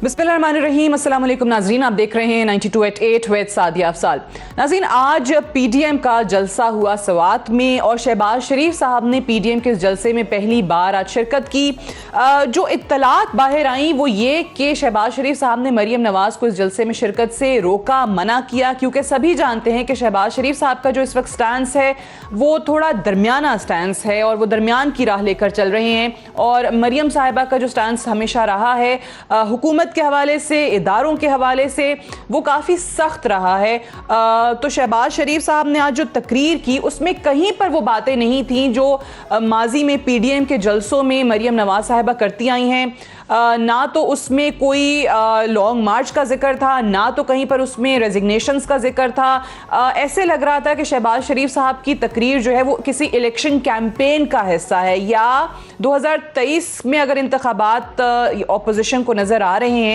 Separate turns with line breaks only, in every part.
बिस्मिल्लाहिर्रहमानिर्रहीम, अस्सलाम वालेकुम नाज़रीन, आप देख रहे हैं 92@8 विद सादिया अफसाल। नाज़रीन, आज पीडीएम का जलसा हुआ सवात में और शहबाज शरीफ साहब ने पीडीएम के इस जलसे में पहली बार आज शिरकत की। जो इत्तलात बाहर आई वो ये कि शहबाज शरीफ साहब ने मरीम नवाज को इस जलसे में शिरकत से रोका, मना किया, क्योंकि सभी जानते हैं कि शहबाज शरीफ साहब का जो इस वक्त स्टैंस है वो थोड़ा दरमियाना स्टैंस है और वो दरमियान की राह लेकर चल रहे हैं। और मरीम साहिबा का जो स्टैंस हमेशा रहा है हुकूमत के हवाले से, इदारों के हवाले से, वो काफ़ी सख्त रहा है। तो शहबाज शरीफ साहब ने आज जो तकरीर की उसमें कहीं पर वो बातें नहीं थी जो माजी में पीडीएम के जलसों में मरीम नवाज साहिबा करती आई हैं। ना तो उसमें कोई लॉन्ग मार्च का जिक्र था, ना तो कहीं पर उसमें रेजिग्नेशंस का जिक्र था। ऐसे लग रहा था कि शहबाज शरीफ साहब की तकरीर जो है वो किसी इलेक्शन कैंपेन का हिस्सा है, या 2023 में अगर इंतखाबात ऑपोजिशन को नज़र आ रहे हैं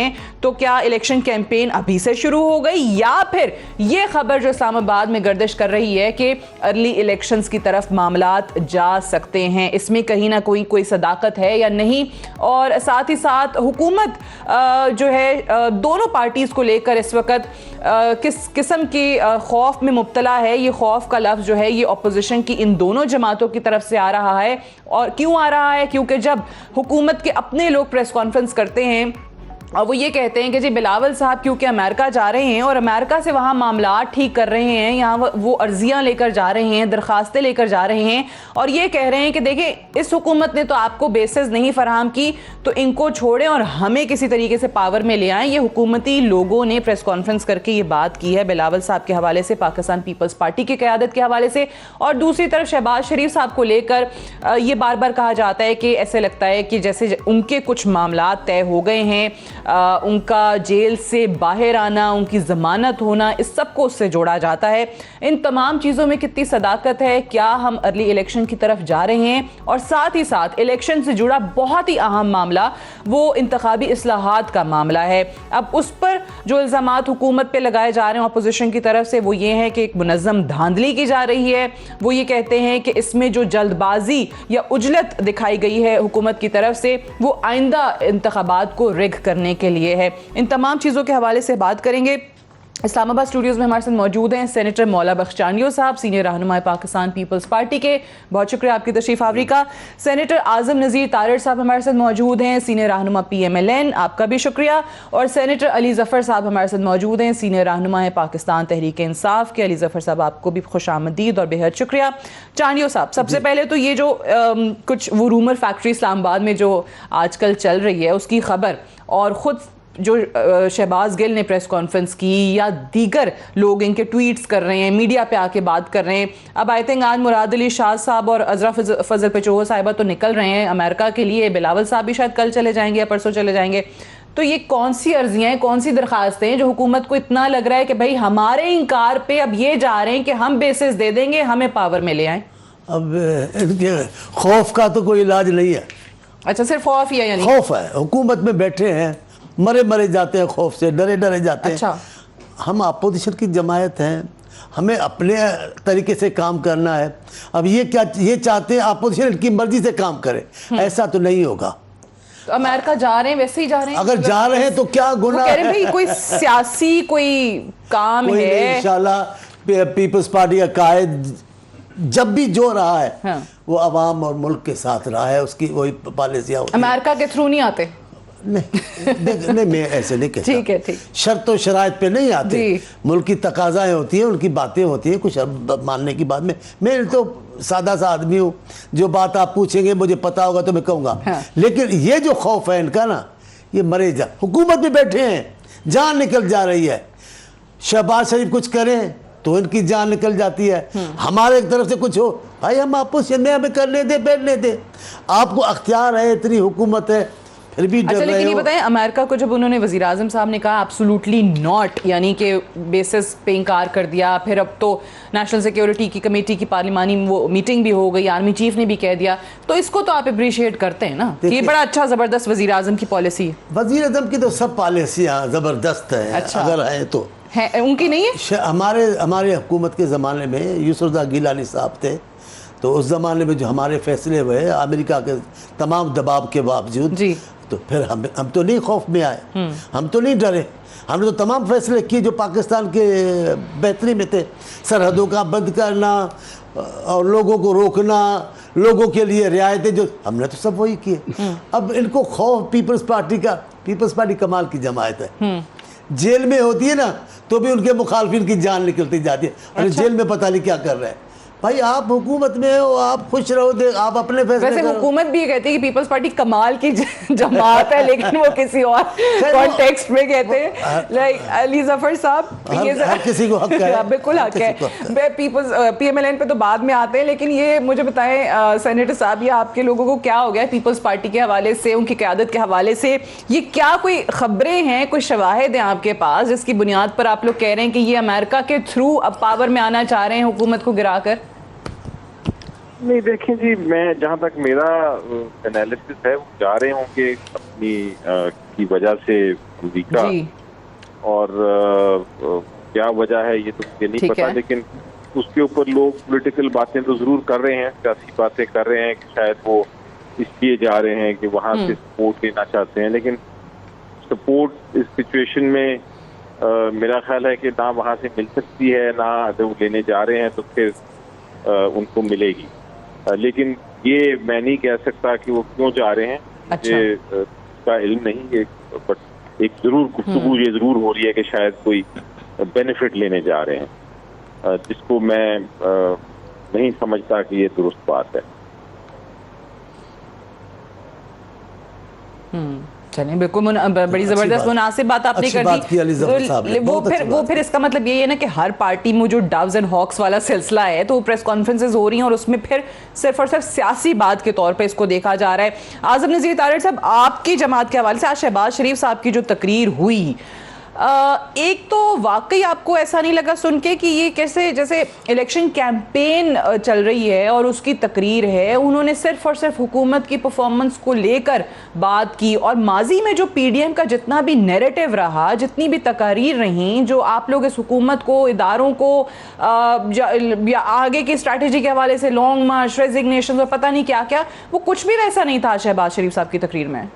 तो क्या इलेक्शन कैंपेन अभी से शुरू हो गई, या फिर ये खबर जो इस्लामाबाद में गर्दिश कर रही है कि अर्ली इलेक्शंस की तरफ मामलात जा सकते हैं। इसमें कहीं ना कोई सदाकत है या नहीं। और साथ ही साथ हुकूमत जो है दोनों पार्टीज को लेकर इस वक्त किस किस्म के खौफ में मुब्तला है। ये खौफ का लफ्ज़ जो है ये अपोजिशन की इन दोनों जमातों की तरफ से आ रहा है। और क्यों आ रहा है? क्योंकि जब हुकूमत के अपने लोग प्रेस कॉन्फ्रेंस करते हैं और वो ये कहते हैं कि जी बिलावल साहब क्योंकि अमेरिका जा रहे हैं और अमेरिका से वहाँ मामला ठीक कर रहे हैं, यहाँ वो अर्जियाँ लेकर जा रहे हैं, दरखास्तें लेकर जा रहे हैं, और ये कह रहे हैं कि देखिए इस हुकूमत ने तो आपको बेसिस नहीं फराहम की, तो इनको छोड़ें और हमें किसी तरीके से पावर में ले आएँ। ये हुकूमती लोगों ने प्रेस कॉन्फ्रेंस करके ये बात की है बिलावल साहब के हवाले से, पाकिस्तान पीपल्स पार्टी की क़यादत के हवाले से। और दूसरी तरफ शहबाज शरीफ साहब को लेकर ये बार बार कहा जाता है कि ऐसे लगता है कि जैसे उनके कुछ मामला तय हो गए हैं, उनका जेल से बाहर आना, उनकी ज़मानत होना, इस सब को उससे जोड़ा जाता है। इन तमाम चीज़ों में कितनी सदाकत है? क्या हम अर्ली इलेक्शन की तरफ जा रहे हैं? और साथ ही साथ इलेक्शन से जुड़ा बहुत ही अहम मामला वो इंतखाबी इस्लाहात का मामला है। अब उस पर जो इल्ज़ामात हुकूमत पे लगाए जा रहे हैं अपोजिशन की तरफ से वो ये है कि एक मुनज़्ज़म धांधली की जा रही है। वो ये कहते हैं कि इसमें जो जल्दबाजी या उजलत दिखाई गई है हुकूमत की तरफ से वो आइंदा इंतखाबात को रिग करने के लिए है। इन तमाम चीज़ों के हवाले से बात करेंगे। इस्लामाबाद स्टूडियोज़ में हमारे साथ मौजूद हैं सेनेटर मौला बख्श चांडियो साहब, सीनियर रहनुमा पाकिस्तान पीपल्स पार्टी के। बहुत शुक्रिया आपकी तशरीफ़ आवरी का। सेनेटर आज़म नज़ीर तारड़ साहब हमारे साथ मौजूद हैं, सीनियर रहनुमा PMLN, आपका भी शुक्रिया। और सेनेटर अली ज़फ़र साहब हमारे साथ मौजूद हैं, सीनियर रहनुमा है पाकिस्तान तहरीक इंसाफ के। अली ज़फ़र साहब आपको भी खुशामदीद और बेहद शुक्रिया। चांडियो साहब, सबसे पहले तो ये जो कुछ वो रूमर फैक्ट्री इस्लामाबाद में जो आजकल चल रही है उसकी खबर, और ख़ुद जो शहबाज गिल ने प्रेस कॉन्फ्रेंस की या दीगर लोग इनके ट्वीट्स कर रहे हैं, मीडिया पे आके बात कर रहे हैं। अब आई थिंक आज मुराद अली शाह साहब और अजरा फजल पेचोहो साहिबा तो निकल रहे हैं अमेरिका के लिए, बिलावल साहब भी शायद कल चले जाएंगे या परसों चले जाएंगे। तो ये कौन सी अर्जियाँ हैं, कौन सी दरखास्तें हैं जो हुकूमत को इतना लग रहा है कि भाई हमारे इनकार पे अब ये जा रहे हैं कि हम बेसिस दे देंगे, हमें पावर में ले आए?
अब इनके खौफ का तो कोई इलाज नहीं है।
अच्छा, सिर्फ खौफ ही है? यानी
खौफ है, हुकूमत में बैठे हैं, मरे मरे जाते हैं खौफ से, डरे डरे जाते हैं।
अच्छा।
हम अपोजिशन की जमायत हैं, हमें अपने तरीके से काम करना है। अब ये चाहते हैं अपोजिशन की मर्जी से काम करे, ऐसा तो नहीं होगा।
तो अमेरिका जा रहे हैं, वैसे ही जा रहे हैं?
अगर जा रहे हैं तो क्या गुनाह है?
भाई कोई सियासी कोई काम
कोई
है?
इंशाल्लाह पीपल्स पार्टी का कायद जब भी जो रहा है
हाँ।
वो अवाम और मुल्क के साथ रहा है, उसकी वही पॉलिसियाँ होती हैं।
अमेरिका के थ्रू नहीं आते?
नहीं, मैं ऐसे नहीं कहता।
ठीक है, ठीक।
शर्त और शराइत पे नहीं आते, मुल्क की तकाज़ाएँ होती हैं, उनकी बातें होती हैं, कुछ मानने की बात में। मैं तो सादा सा आदमी हूँ, जो बात आप पूछेंगे मुझे पता होगा तो मैं कहूँगा।
हाँ।
लेकिन ये जो खौफ है इनका ना, ये मरे जा, हुकूमत में बैठे हैं, जान निकल जा रही है। शहबाज शरीफ कुछ करें तो इनकी जान निकल जाती है, हमारे एक तरफ से कुछ हो, भाई हम अपोजिशन में हमें करने दे, बैठने दे। आपको अख्तियार है, इतनी हुकूमत है, फिर भी डर रहे हो।
लेकिन ये बताएं, अमेरिका को जब उन्होंने वज़ीर आज़म साहब ने कहा एब्सोल्युटली नॉट, यानी कि बेसिस पे इंकार कर दिया, फिर अब तो नेशनल सिक्योरिटी की कमेटी की पार्लिमानी वो मीटिंग भी हो गई, आर्मी चीफ ने भी कह दिया, तो इसको तो आप अप्रिशिएट करते हैं ना कि बड़ा अच्छा ज़बरदस्त वज़ीर आज़म की पॉलिसी है?
वज़ीर आज़म की तो सब पॉलिसियाँ ज़बरदस्त है। अच्छा। अगर है तो
है, उनकी नहीं है?
हमारे हुकूमत के ज़माने में यूसुफ़ गिलानी साहब थे, तो उस ज़माने में जो हमारे फैसले हुए अमेरिका के तमाम दबाव के बावजूद, तो फिर हम तो नहीं खौफ में आए, हम तो नहीं डरे। हमने तो तमाम फैसले किए जो पाकिस्तान के बेहतरी में थे, सरहदों का बंद करना और लोगों को रोकना, लोगों के लिए रियायतें, जो हमने तो सब वही किए। अब इनको खौफ पीपल्स पार्टी कमाल की जमायत है। जेल में होती है ना तो भी उनके मुखालफिन की जान निकलती जाती है। अरे
अच्छा।
जेल में पता नहीं क्या कर रहे हैं। भाई आप हुकूमत में हो, आप खुश रहो, आप अपने फैसले
वैसे
करो।
हुकूमत भी ये कहती है कि पीपल्स पार्टी कमाल की जमात है, लेकिन वो किसी और कॉन्टेक्स्ट में कहते हैं। लाइक अली जफर साहब,
हर किसी को हक है।
बिल्कुल हक है। पीपल्स पीएमएलएन पे तो बाद में आते हैं, लेकिन ये मुझे बताएं सेनेटर साहब, ये आपके लोगों को क्या हो गया पीपल्स पार्टी के हवाले से, उनकी क़यादत के हवाले से? ये क्या कोई खबरें हैं, कोई शवाहिद हैं आपके पास जिसकी बुनियाद पर आप लोग कह रहे हैं कि ये अमेरिका के थ्रू अब पावर में आना चाह रहे हैं हुकूमत को गिराकर?
नहीं, देखें जी, मैं जहाँ तक मेरा एनालिसिस है, वो जा रहे होंगे अपनी की वजह से अमेरिका, और क्या वजह है ये तो मुझे नहीं पता, लेकिन उसके ऊपर लोग पॉलिटिकल बातें तो जरूर कर रहे हैं, सियासी बातें कर रहे हैं कि शायद वो इसलिए जा रहे हैं कि वहाँ से सपोर्ट लेना चाहते हैं। लेकिन सपोर्ट इस सिचुएशन में मेरा ख्याल है कि ना वहाँ से मिल सकती है, ना अगर वो लेने जा रहे हैं तो फिर उनको मिलेगी। लेकिन ये मैं नहीं कह सकता कि वो क्यों जा रहे हैं, मुझे इसका इल्म नहीं है, बट एक जरूर गुफ्तगू ये जरूर हो रही है कि शायद कोई बेनिफिट लेने जा रहे हैं, जिसको मैं नहीं समझता कि ये दुरुस्त बात है।
चलिए, बिल्कुल बड़ी जबरदस्त मुनासिब बात आपने कर दी। वो फिर इसका मतलब ये है ना कि हर पार्टी में जो डव्स एंड हॉक्स वाला सिलसिला है, तो प्रेस कॉन्फ्रेंसेस हो रही हैं और उसमें फिर सिर्फ और सिर्फ सियासी बात के तौर पे इसको देखा जा रहा है। आज़म नज़ीर तारिड़ साहब, आपकी जमात के हवाले से आज शहबाज शरीफ साहब की जो तकरीर हुई, एक तो वाकई आपको ऐसा नहीं लगा सुन के कि ये कैसे, जैसे इलेक्शन कैंपेन चल रही है और उसकी तकरीर है, उन्होंने सिर्फ और सिर्फ हुकूमत की परफॉर्मेंस को लेकर बात की, और माजी में जो पीडीएम का जितना भी नैरेटिव रहा, जितनी भी तकारीर रहीं, जो आप लोग इस हुकूमत को, इदारों को या आगे की स्ट्रैटेजी के हवाले से लॉन्ग मार्च, रेजिग्नेशन और पता नहीं क्या क्या, वो कुछ भी वैसा नहीं था शहबाज शरीफ साहब की तकरीर में।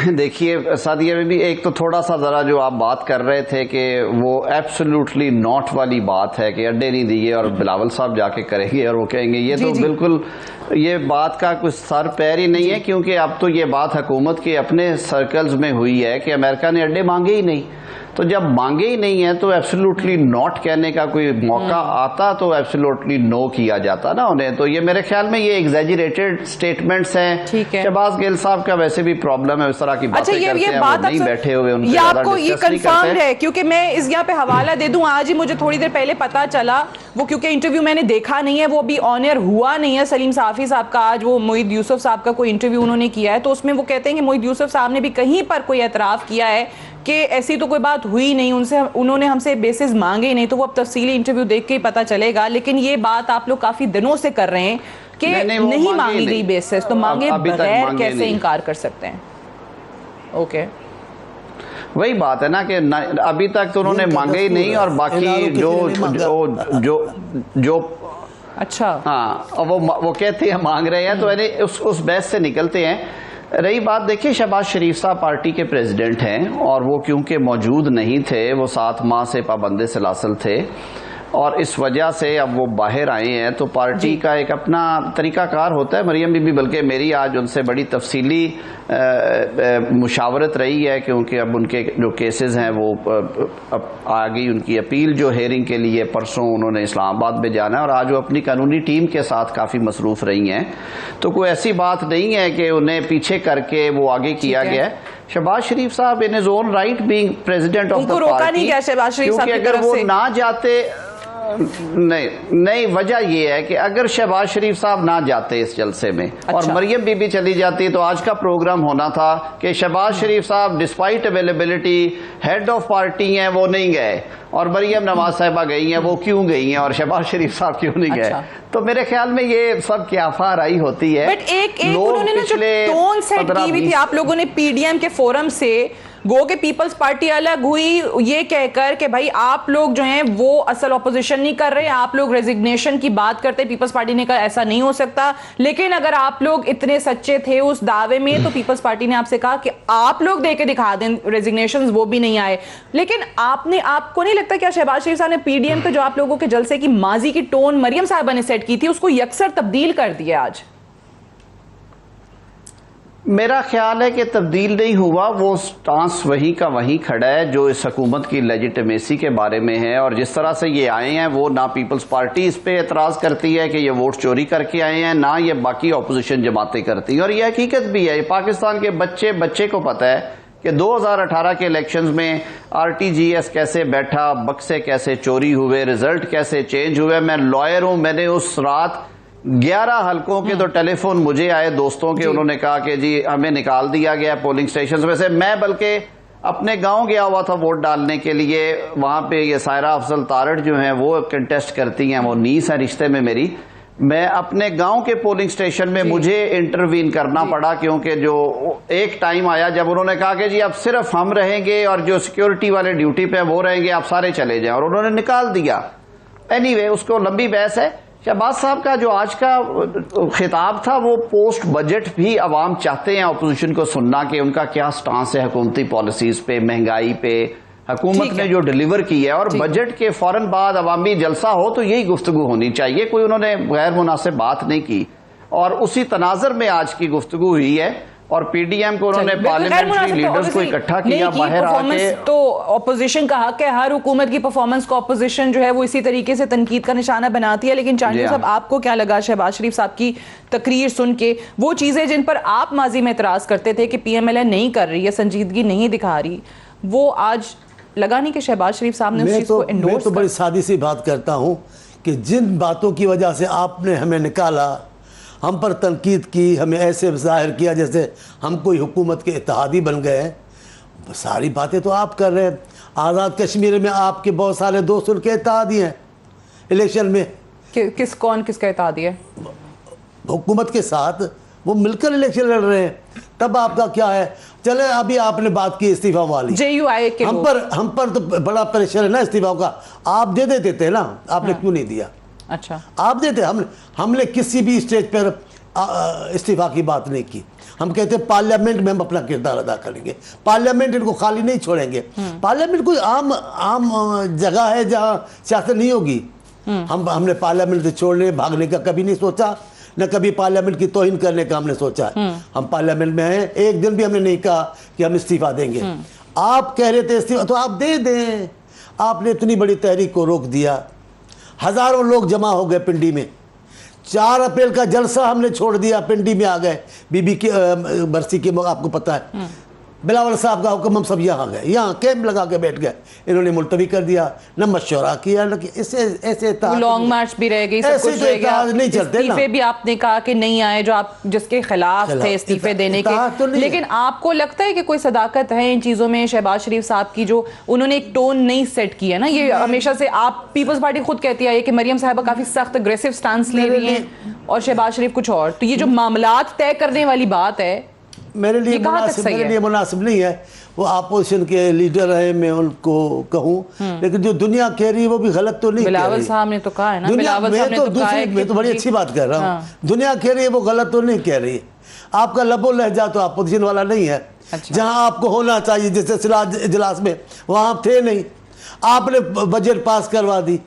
देखिए सादिया में भी एक तो थोड़ा सा ज़रा जो आप बात कर रहे थे कि वो एब्सोल्युटली नॉट वाली बात है कि अड्डे नहीं दिए और बिलावल साहब जाके करेंगे और वो कहेंगे, ये तो बिल्कुल ये बात का कुछ सर पैर ही नहीं है, क्योंकि अब तो ये बात हुकूमत के अपने सर्कल्स में हुई है कि अमेरिका ने अड्डे मांगे ही नहीं। तो जब मांगे ही नहीं है तो एब्सोल्युटली नॉट कहने का कोई मौका आता तो एब्सोल्युटली नो किया जाता ना उन्हें। तो ये मेरे ख्याल में ये एग्जैजरेटेड स्टेटमेंट्स हैं। शहबाज गिल साहब का वैसे भी प्रॉब्लम है इस तरह की बातें करते हैं, वो नहीं बैठे हुए उनसे
आपको ये कंफर्म है? क्योंकि मैं इस यहाँ पे हवाला दे दूं, आज ही मुझे थोड़ी देर पहले पता चला, वो क्योंकि इंटरव्यू मैंने देखा नहीं है, वो अभी ऑन एयर हुआ नहीं है, सलीम साफी साहब का आज वो मोहित यूसुफ साहब का कोई इंटरव्यू उन्होंने किया है, तो उसमें वो कहते हैं कि मोहित यूसुफ साहब ने भी कहीं पर कोई एतराफ़ किया है कि ऐसी तो कोई बात हुई नहीं, उन्होंने हमसे बेसिस मांगे ही नहीं। तो वो अब तफसीली इंटरव्यू देख के ही पता चलेगा, लेकिन ये बात आप लोग काफी दिनों से कर रहे हैं कि नहीं मांगी गई बेसिस, तो मांगे बगैर कैसे इनकार कर सकते हैं? ओके,
वही बात है ना कि अभी तक तो उन्होंने मांगे ही नहीं, और बाकी जो
अच्छा,
हाँ, वो कहते हैं मांग रहे हैं, तो उस बहस से निकलते हैं। रही बात, देखिए शहबाज शरीफ साहब पार्टी के प्रेसिडेंट हैं, और वो क्योंकि मौजूद नहीं थे, वो 7 माह से पाबंद सलासल थे, और इस वजह से अब वो बाहर आए हैं, तो पार्टी का एक अपना तरीकाकार होता है। मरियम बीबी, बल्कि मेरी आज उनसे बड़ी तफसीली मुशावरत रही है, क्योंकि अब उनके जो केसेस हैं वो अब आ गई उनकी अपील जो हेयरिंग के लिए, परसों उन्होंने इस्लामाबाद में जाना है, और आज वो अपनी कानूनी टीम के साथ काफ़ी मसरूफ़ रही हैं। तो कोई ऐसी बात नहीं है कि उन्हें पीछे करके वो आगे किया गया है। शहबाज शरीफ साहब in his own right being president of the party, क्योंकि अगर वो ना जाते, नहीं वजह यह है कि अगर शहबाज शरीफ साहब ना जाते इस जलसे में, और मरियम बीबी चली जाती, तो आज का प्रोग्राम होना था कि शहबाज शरीफ साहब despite availability head of party हैं, वो नहीं गए, और मरियम नवाज साहिबा गई हैं, वो क्यों गई हैं, और शहबाज शरीफ साहब क्यों नहीं गए। तो मेरे ख्याल में ये सब क्या फाराई होती है।
बट एक उन्होंने ना जो टोन सेट की हुई थी आप लोगों ने पीडीएम के फोरम से, गो के पीपल्स पार्टी अलग हुई ये कहकर कि भाई आप लोग जो हैं वो असल ऑपोजिशन नहीं कर रहे, आप लोग रेजिग्नेशन की बात करते, पीपल्स पार्टी ने कहा ऐसा नहीं हो सकता। लेकिन अगर आप लोग इतने सच्चे थे उस दावे में तो पीपल्स पार्टी ने आपसे कहा कि आप लोग दे के दिखा दें रेजिग्नेशन, वो भी नहीं आए। लेकिन आपको नहीं लगता कि शहबाज शरीफ साहब ने पीडीएम पे जो आप लोगों के जलसे की माजी की टोन मरियम साहिबा ने सेट की थी उसको यकसर तब्दील कर दिया आज?
मेरा ख्याल है कि तब्दील नहीं हुआ, वो स्टांस वहीं का वहीं खड़ा है जो इस हुकूमत की लेजिटिमेसी के बारे में है। और जिस तरह से ये आए हैं वो ना पीपल्स पार्टी इस पे एतराज करती है कि ये वोट चोरी करके आए हैं, ना ये बाकी अपोजिशन जमातें करती हैं। और ये हकीकत भी है, पाकिस्तान के बच्चे को पता है कि 2018 के इलेक्शंस में आरटीजीएस कैसे बैठा, बक्से कैसे चोरी हुए, रिजल्ट कैसे चेंज हुए। मैं लॉयर हूं, मैंने उस रात 11 हलकों के तो टेलीफोन मुझे आए दोस्तों के, उन्होंने कहा कि जी हमें निकाल दिया गया पोलिंग स्टेशन में से। मैं बल्कि अपने गांव गया हुआ था वोट डालने के लिए, वहां पे ये सायरा अफजल तारड़ जो हैं वो कंटेस्ट करती हैं, वो नीस है रिश्ते में मेरी। मैं अपने गांव के पोलिंग स्टेशन में मुझे इंटरवीन करना पड़ा, क्योंकि जो एक टाइम आया जब उन्होंने कहा कि जी अब सिर्फ हम रहेंगे और जो सिक्योरिटी वाले ड्यूटी पे वो रहेंगे, आप सारे चले जाएं, और उन्होंने निकाल दिया। एनीवे, उसको लंबी बहस है। शहबाज साहब का जो आज का खिताब था वो पोस्ट बजट भी अवाम चाहते हैं अपोजिशन को सुनना कि उनका क्या स्टांस है हुकूमती पॉलिसीज पे, महंगाई पे, हुकूमत ने जो डिलीवर की है। और बजट के फौरन बाद अवामी जलसा हो तो यही गुफ्तगू होनी चाहिए, कोई उन्होंने गैर मुनासिब बात नहीं की। और उसी तनाजर में आज की गुफ्तगू हुई है और पीडीएम को उन्होंने पार्लियामेंट्री लीडर्स को इकट्ठा किया बाहर आके।
तो ऑपोजिशन का हक है, हर हुकूमत की परफॉर्मेंस को ऑपोजिशन जो है वो इसी तरीके से तनकीद का निशाना बनाती है। लेकिन चांदनी साहब, आपको क्या लगा शहबाज शरीफ साहब की तकरीर सुन के, वो चीजें जिन पर आप माजी में एतराज करते थे कि पीएमएलएन नहीं कर रही है, संजीदगी नहीं दिखा रही, वो आज लगा नहीं कि शहबाज शरीफ साहब ने उस चीज को एंडोर्स?
मैं तो बड़ी सादी सी बात करता हूं कि जिन बातों की वजह से आपने हमें निकाला, हम पर तनकीद की, हमें ऐसे जाहिर किया जैसे हम कोई हुकूमत के इत्तेहादी बन गए हैं, सारी बातें तो आप कर रहे हैं। आज़ाद कश्मीर में आपके बहुत सारे दोस्त उनके इत्तेहादी हैं इलेक्शन में।
कौन किसका इत्तेहादी है?
हुकूमत के साथ वो मिलकर इलेक्शन लड़ रहे हैं। तब आपका क्या है? चले, अभी आपने बात की इस्तीफा वाली,
JUI के
हम पर तो बड़ा प्रेशर है ना इस्तीफा का। आप दे देते थे ना, आपने क्यों नहीं दिया?
अच्छा,
आप देते। हमने किसी भी स्टेज पर इस्तीफा की बात नहीं की। हम कहते हैं पार्लियामेंट में हम अपना किरदार अदा करेंगे, पार्लियामेंट इनको खाली नहीं छोड़ेंगे। पार्लियामेंट कोई आम जगह है जहां सियासत नहीं होगी। हमने पार्लियामेंट से छोड़ने भागने का कभी नहीं सोचा, न कभी पार्लियामेंट की तौहीन करने का हमने सोचा है। हम पार्लियामेंट में हैं, एक दिन भी हमने नहीं कहा कि हम इस्तीफा देंगे। आप कह रहे थे इस्तीफा, तो आप दे दें। आपने इतनी बड़ी तहरीक को रोक दिया, हजारों लोग जमा हो गए पिंडी में। 4 अप्रैल का जलसा हमने छोड़ दिया, पिंडी में आ गए। बीबी की बरसी के, आपको पता है, बिलावल साहब का हुक्म, हम सब यहाँ गए, यहाँ कैंप लगा के बैठ गए। इन्होंने मुलतवी कर दिया, न मशवरा किया, न ऐसे
लॉन्ग मार्च भी रह गई, सब कुछ रह गया।
नहीं चलते ना।
इस्तीफे भी आपने कहा कि नहीं आए जो आप जिसके खिलाफ थे इस्तीफे देने के।
तो
लेकिन आपको लगता है कि कोई सदाकत है इन चीजों में शहबाज शरीफ साहब की, जो उन्होंने एक टोन नहीं सेट की है ना? ये हमेशा से आप पीपल्स पार्टी खुद कहती है कि मरियम साहिबा काफी सख्त अग्रेसिव स्टांस ले रही है और शहबाज शरीफ कुछ और। तो ये जो मामलात तय करने वाली बात है,
मेरे लिए मुनासिब नहीं है। वो अपोजिशन के लीडर है, मैं उनको कहूँ, लेकिन जो दुनिया कह रही है वो भी गलत तो नहीं।
बिलावल साहब ने तो कहा है ना,
मैं तो बड़ी अच्छी बात कर रहा हूँ। दुनिया कह रही है वो गलत तो नहीं कह रही है। आपका लबो लहजा तो अपोजिशन वाला नहीं है।
अच्छा।
जहाँ आपको होना चाहिए, जैसे सिराज इजलास में, वहाँ आप थे नहीं। आपने बजट पास करवा दी,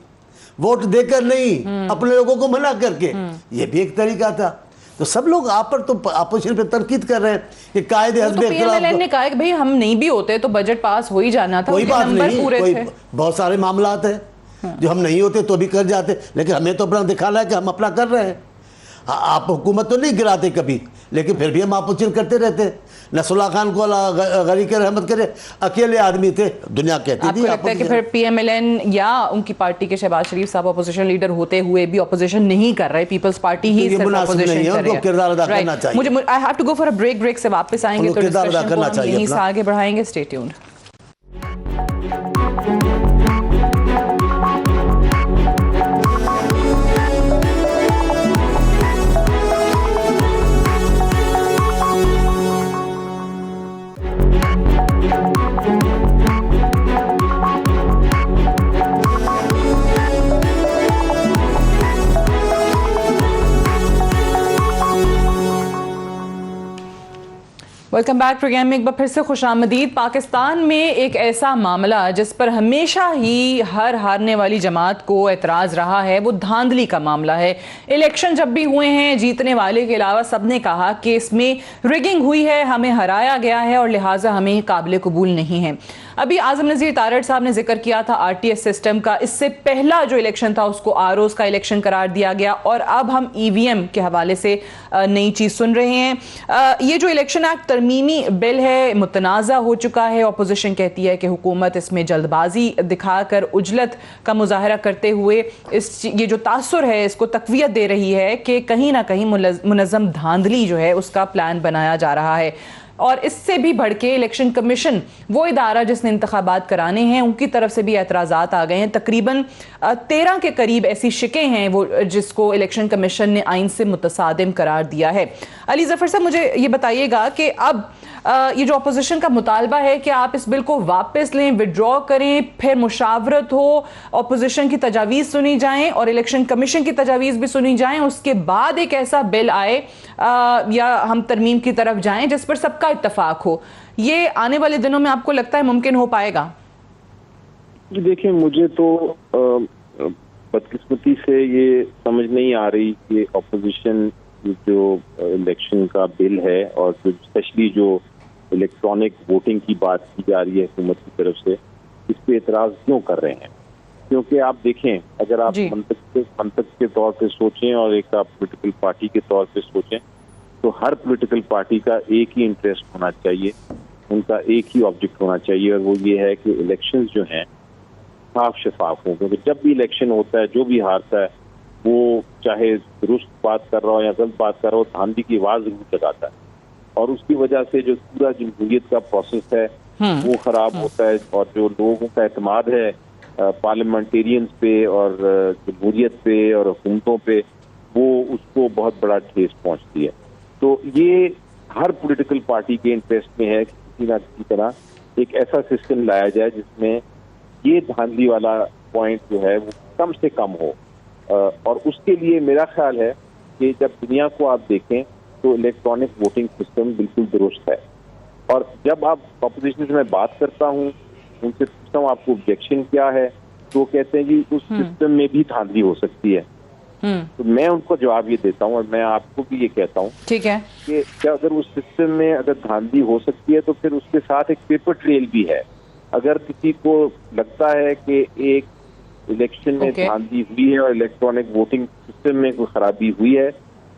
वोट देकर नहीं, अपने लोगों को मना करके। ये भी एक तरीका था। तो सब लोग आप पर तो अपोजिशन पे तनकीद कर रहे हैं कि कायदे हस्ब
पीएमएलएन ने कहा कि भाई हम नहीं भी होते तो बजट पास हो ही जाना था,
कोई बात नहीं,
पूरे
कोई
थे।
बहुत सारे मामलात हैं जो हम नहीं होते तो भी कर जाते, लेकिन हमें तो अपना दिखाना है कि हम अपना कर रहे हैं। आप हुकूमत तो नहीं गिराते कभी, लेकिन फिर भी हम अपोजिशन करते रहते। नसरुल्लाह खान को गरी के रहमत करे, अकेले आदमी थे, दुनिया कहती थी।
आपको लगता है कि फिर पीएमएलएन या उनकी पार्टी के शहबाज शरीफ साहब अपोजिशन लीडर होते हुए भी अपोजिशन नहीं कर रहे, पीपल्स पार्टी ही सिर्फ अपोजिशन कर रही है?
किरदार अदा करना चाहिए।
मुझे I have to go for a break से वापस आएंगे तो डिस्कशन को हम यहीं से आगे बढ़ाएंगे। Stay tuned. Welcome back programme में एक बार फिर से खुशामदीद। पाकिस्तान में एक ऐसा मामला जिस पर हमेशा ही हर हारने वाली जमात को एतराज़ रहा है वो धांधली का मामला है। इलेक्शन जब भी हुए हैं जीतने वाले के अलावा सब ने कहा कि इसमें रिगिंग हुई है, हमें हराया गया है और लिहाजा हमें काबिल कबूल नहीं है। अभी आज़म नज़ीर तारड़ साहब ने जिक्र किया था आरटीएस सिस्टम का। इससे पहला जो इलेक्शन था उसको आरओज का इलेक्शन करार दिया गया और अब हम ईवीएम के हवाले से नई चीज़ सुन रहे हैं। ये जो इलेक्शन एक्ट तरमीमी बिल है मुतनाज़ा हो चुका है। अपोजिशन कहती है कि हुकूमत इसमें जल्दबाजी दिखाकर उजलत का मुजाहरा करते हुए ये जो तासुर है इसको तकवीयत दे रही है कि कहीं ना कहीं मुनज़्ज़म धांधली जो है उसका प्लान बनाया जा रहा है। और इससे भी बढ़ के इलेक्शन कमीशन वो इदारा जिसने इंतखाबात कराने हैं उनकी तरफ से भी एतराज़ात आ गए हैं। तकरीबन 13 के करीब ऐसी शिकें हैं वो जिसको इलेक्शन कमीशन ने आइन से मुतसादिम करार दिया है। अली ज़फ़र साहब मुझे ये बताइएगा कि अब ये जो अपोजिशन का मुतालबा है कि आप इस बिल को वापस लें, विड्रॉ करें, फिर मुशावरत हो, अपोजिशन की तजावीज़ सुनी जाएं और इलेक्शन कमीशन की तजावीज़ भी सुनी जाएं, उसके बाद एक ऐसा बिल आए या हम तरमीम की तरफ जाएं जिस पर सबका इत्तफाक हो। ये आने वाले दिनों में आपको लगता है मुमकिन हो पाएगा?
जी देखिए, मुझे तो बदकिस्मती से ये समझ नहीं आ रही कि अपोजिशन जो इलेक्शन का बिल है और जो स्पेशली जो इलेक्ट्रॉनिक वोटिंग की बात की जा रही है हुकूमत की तरफ से, इस पे एतराज क्यों कर रहे हैं। क्योंकि आप देखें, अगर आप मंतक के तौर पे सोचें और एक आप पोलिटिकल पार्टी के तौर पे सोचें तो हर पोलिटिकल पार्टी का एक ही इंटरेस्ट होना चाहिए, उनका एक ही ऑब्जेक्ट होना चाहिए और वो ये है कि इलेक्शंस जो हैं साफ शफाफ हों। क्योंकि जब भी इलेक्शन होता है, जो भी हारता है वो चाहे दुरुस्त बात कर रहा हो या गलत बात कर रहा हो, धांधली की आवाज जरूर लगाता है और उसकी वजह से जो पूरा जमहूरियत का प्रोसेस है वो खराब होता है और जो लोगों का एतमाद है पार्लियामेंटेरियंस पे और जमहूरियत पे और हुकूमतों पे, वो उसको बहुत बड़ा ठेस पहुंचती है। तो ये हर पॉलिटिकल पार्टी के इंटरेस्ट में है कि किसी ना किसी तरह एक ऐसा सिस्टम लाया जाए जिसमें ये धांधली वाला पॉइंट जो है वो कम से कम हो। और उसके लिए मेरा ख्याल है कि जब दुनिया को आप देखें तो इलेक्ट्रॉनिक वोटिंग सिस्टम बिल्कुल दुरुस्त है। और जब आप अपोजिशन से मैं बात करता हूँ, उनसे पूछता हूँ आपको ऑब्जेक्शन क्या है, तो वो कहते हैं कि उस सिस्टम में भी धांधली हो सकती है। तो मैं उनको जवाब ये देता हूँ और मैं आपको भी ये कहता हूँ, ठीक है, कि क्या अगर उस सिस्टम में अगर धांधली हो सकती है तो फिर उसके साथ एक पेपर ट्रेल भी है। अगर किसी को लगता है कि एक इलेक्शन में धांधली हुई है और इलेक्ट्रॉनिक वोटिंग सिस्टम में कोई खराबी हुई है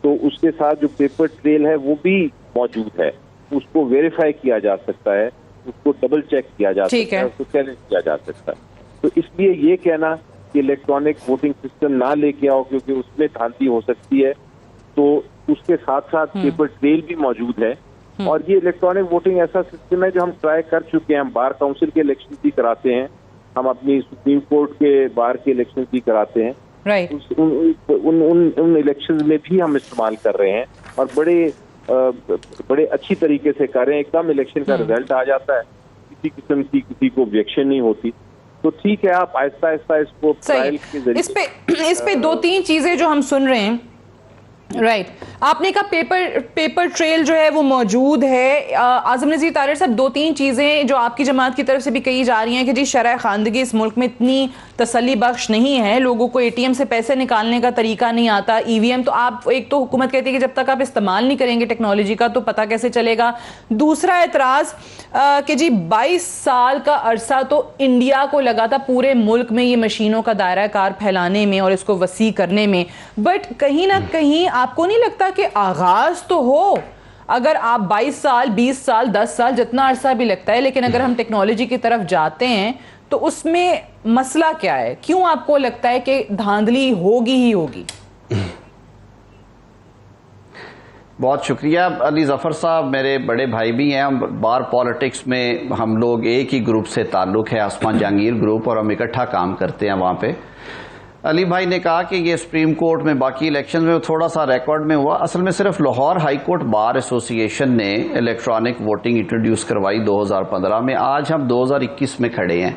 तो उसके साथ जो पेपर ट्रेल है वो भी मौजूद है, उसको वेरीफाई किया जा सकता है, उसको डबल चेक किया जा सकता है, उसको चैलेंज किया जा सकता है। तो इसलिए ये कहना कि इलेक्ट्रॉनिक वोटिंग सिस्टम ना लेके आओ क्योंकि उसमें धांधली हो सकती है, तो उसके साथ साथ पेपर ट्रेल भी मौजूद है। और ये इलेक्ट्रॉनिक वोटिंग ऐसा सिस्टम है जो हम ट्राई कर चुके हैं। हम बार काउंसिल के इलेक्शन भी कराते हैं, हम अपनी सुप्रीम कोर्ट के बार के इलेक्शन भी कराते हैं। उन इलेक्शन में भी हम इस्तेमाल कर रहे हैं और बड़े अच्छी तरीके से कर रहे हैं। एकदम इलेक्शन का रिजल्ट आ जाता है, किसी किस्म की किसी को ऑब्जेक्शन नहीं होती। तो ठीक है, आप आहिस्ता आहिस्ता इसको ट्रायल के जरिए
इस पे 2-3 चीजें जो हम सुन रहे हैं, राइट, आपने कहा पेपर ट्रेल जो है वो मौजूद है। आज़म नज़ीर तारड़ साहब, 2-3 चीज़ें जो आपकी जमात की तरफ से भी कही जा रही हैं कि जी शरह खानदगी इस मुल्क में इतनी तसल्ली बख्श नहीं है, लोगों को एटीएम से पैसे निकालने का तरीका नहीं आता, ईवीएम तो आप एक तो हुकूमत कहती है कि जब तक आप इस्तेमाल नहीं करेंगे टेक्नोलॉजी का तो पता कैसे चलेगा। दूसरा एतराज़ कि जी 22 साल का अरसा तो इंडिया को लगा था पूरे मुल्क में ये मशीनों का दायरा कार फैलाने में और इसको वसी करने में, बट कहीं ना कहीं आपको नहीं लगता कि आगाज तो हो, अगर आप 22 साल 20 साल 10 साल जितना अरसा भी लगता है, लेकिन अगर हम टेक्नोलॉजी की तरफ जाते हैं तो उसमें मसला क्या है? क्यों आपको लगता है कि धांधली होगी ही होगी?
बहुत शुक्रिया अली ज़फ़र साहब, मेरे बड़े भाई भी हैं। हम बार पॉलिटिक्स में हम लोग एक ही ग्रुप से ताल्लुक़ है, आसमान जहांगीर ग्रुप, और हम इकट्ठा काम करते हैं वहाँ पे। अली भाई ने कहा कि ये सुप्रीम कोर्ट में बाकी इलेक्शन में थोड़ा सा रिकॉर्ड में हुआ, असल में सिर्फ Lahore high court bar association ने इलेक्ट्रॉनिक वोटिंग इंट्रोड्यूस करवाई 2015 में। आज हम 2021 में खड़े हैं।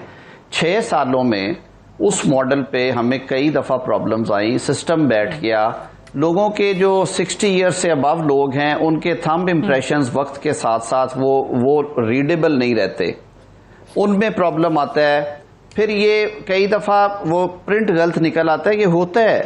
6 सालों में उस मॉडल पे हमें कई दफ़ा प्रॉब्लम्स आई, सिस्टम बैठ गया, लोगों के जो 60 ईयर्स से अबव लोग हैं उनके थंब इम्प्रेशंस वक्त के साथ साथ वो रीडेबल नहीं रहते, उनमें प्रॉब्लम आता है। फिर ये कई दफ़ा वो प्रिंट गलत निकल आता है, ये होता है।